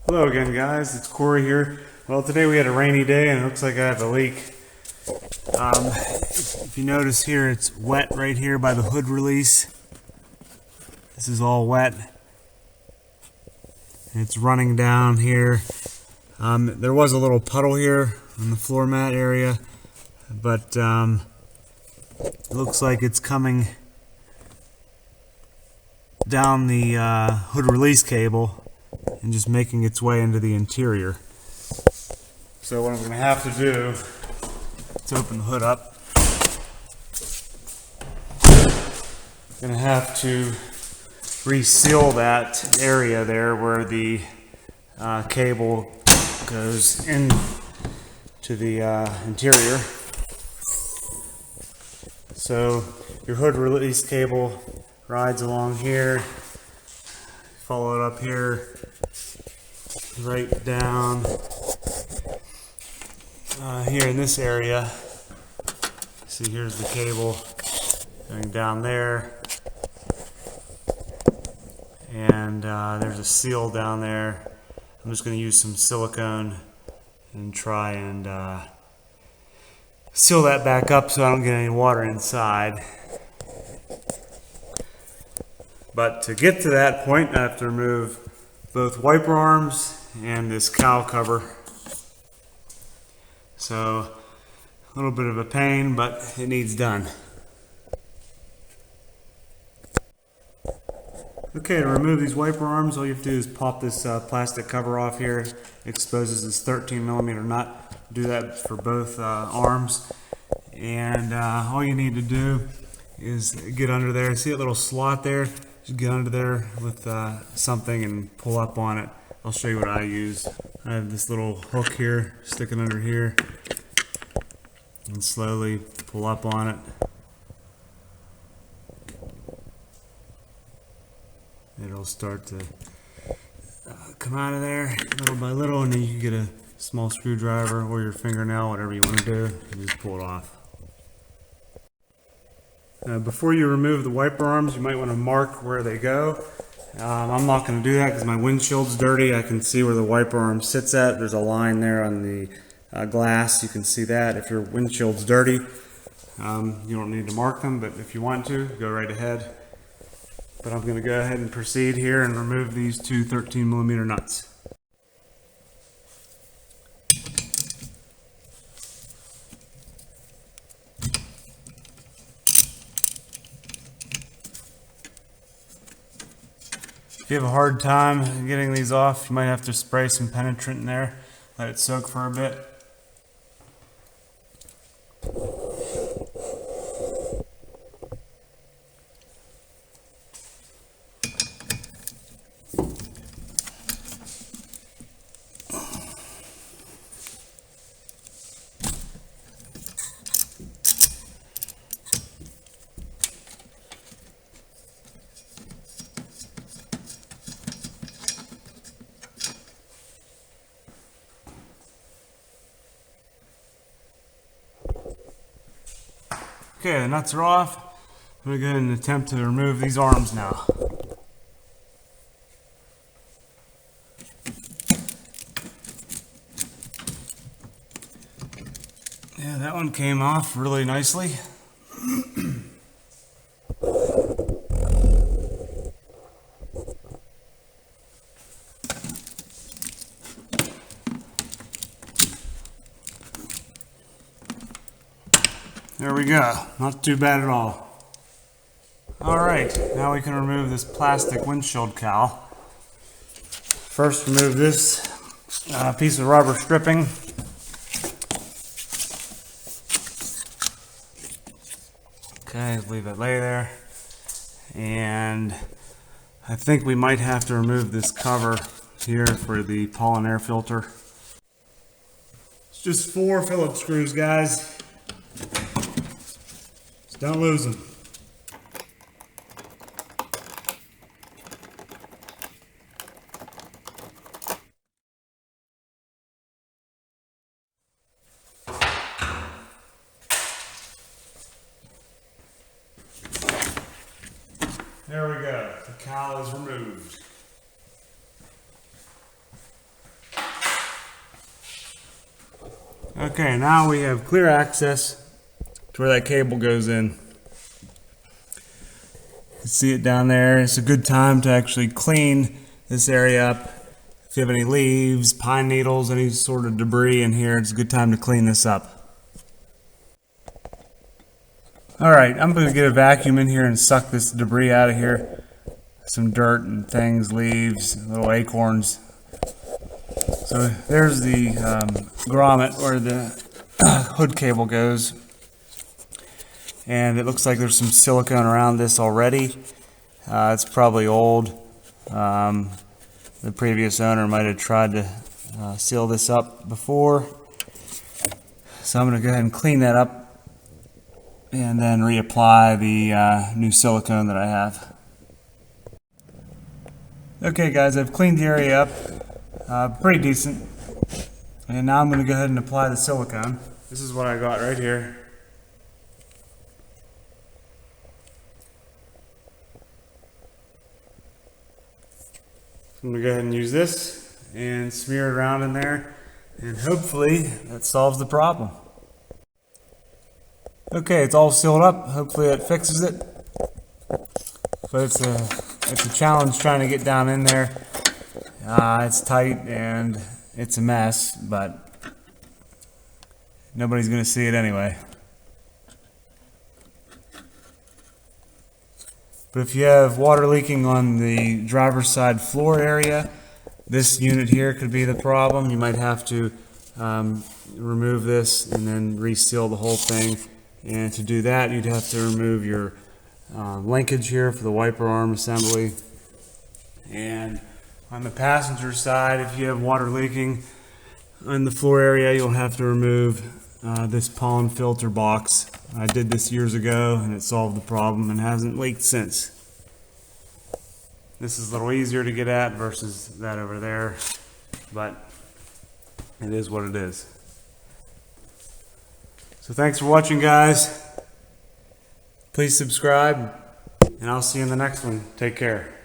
Hello again, guys. It's Corey here. Well, today we had a rainy day and it looks like I have a leak. If you notice here, it's wet right here by the hood release. This is all wet. And it's running down here. There was a little puddle here on the floor mat area, but it looks like it's coming down the hood release cable and just making its way into the interior. So what I'm going to have to do is open the hood up. I'm going to have to reseal that area there where the cable goes into the interior. So your hood release cable rides along here, follow it up here, right down here in this area. See, here's the cable going down there, and there's a seal down there. I'm just going to use some silicone and try and seal that back up so I don't get any water inside. But to get to that point, I have to remove both wiper arms and this cowl cover. So a little bit of a pain, but it needs done. Okay, to remove these wiper arms, all you have to do is pop this plastic cover off here. It exposes this 13mm nut. Do that for both arms. And all you need to do is get under there. See that little slot there? Just get under there with something and pull up on it. I'll show you what I use. I have this little hook here sticking under here, and slowly pull up on it. It'll start to come out of there little by little, and then you can get a small screwdriver or your fingernail, whatever you want to do, and just pull it off. Before you remove the wiper arms, you might want to mark where they go. I'm not going to do that because my windshield's dirty. I can see where the wiper arm sits at. There's a line there on the glass. You can see that. If your windshield's dirty, you don't need to mark them, but if you want to, go right ahead. But I'm going to go ahead and proceed here and remove these two 13mm nuts. If you have a hard time getting these off, you might have to spray some penetrant in there, let it soak for a bit. Okay, the nuts are off. I'm going to go ahead and attempt to remove these arms now. Yeah, that one came off really nicely. There we go. Not too bad at all. Alright, now we can remove this plastic windshield cowl. First, remove this piece of rubber stripping. Okay, leave it lay there. And I think we might have to remove this cover here for the pollen air filter. It's just 4 Phillips screws, guys. Don't lose them. There we go. The cowl is removed. Okay, now we have clear access to where that cable goes in. You can see it down there. It's a good time to actually clean this area up. If you have any leaves, pine needles, any sort of debris in here, it's a good time to clean this up. Alright, I'm going to get a vacuum in here and suck this debris out of here. Some dirt and things, leaves, little acorns. So there's the grommet where the hood cable goes. And it looks like there's some silicone around this already. It's probably old. The previous owner might have tried to seal this up before. So I'm going to go ahead and clean that up and then reapply the new silicone that I have. Okay guys, I've cleaned the area up pretty decent. And now I'm going to go ahead and apply the silicone. This is what I got right here. I'm going to go ahead and use this and smear it around in there, and hopefully that solves the problem. Okay, it's all sealed up. Hopefully that fixes it. But it's a challenge trying to get down in there. It's tight and it's a mess, but nobody's going to see it anyway. But if you have water leaking on the driver's side floor area, this unit here could be the problem. You might have to remove this and then reseal the whole thing. And to do that, you'd have to remove your linkage here for the wiper arm assembly. And on the passenger side, if you have water leaking on the floor area, you'll have to remove this pollen filter box. I did this years ago and it solved the problem and hasn't leaked since. This is a little easier to get at versus that over there, but it is what it is. So thanks for watching, guys. Please subscribe and I'll see you in the next one. Take care.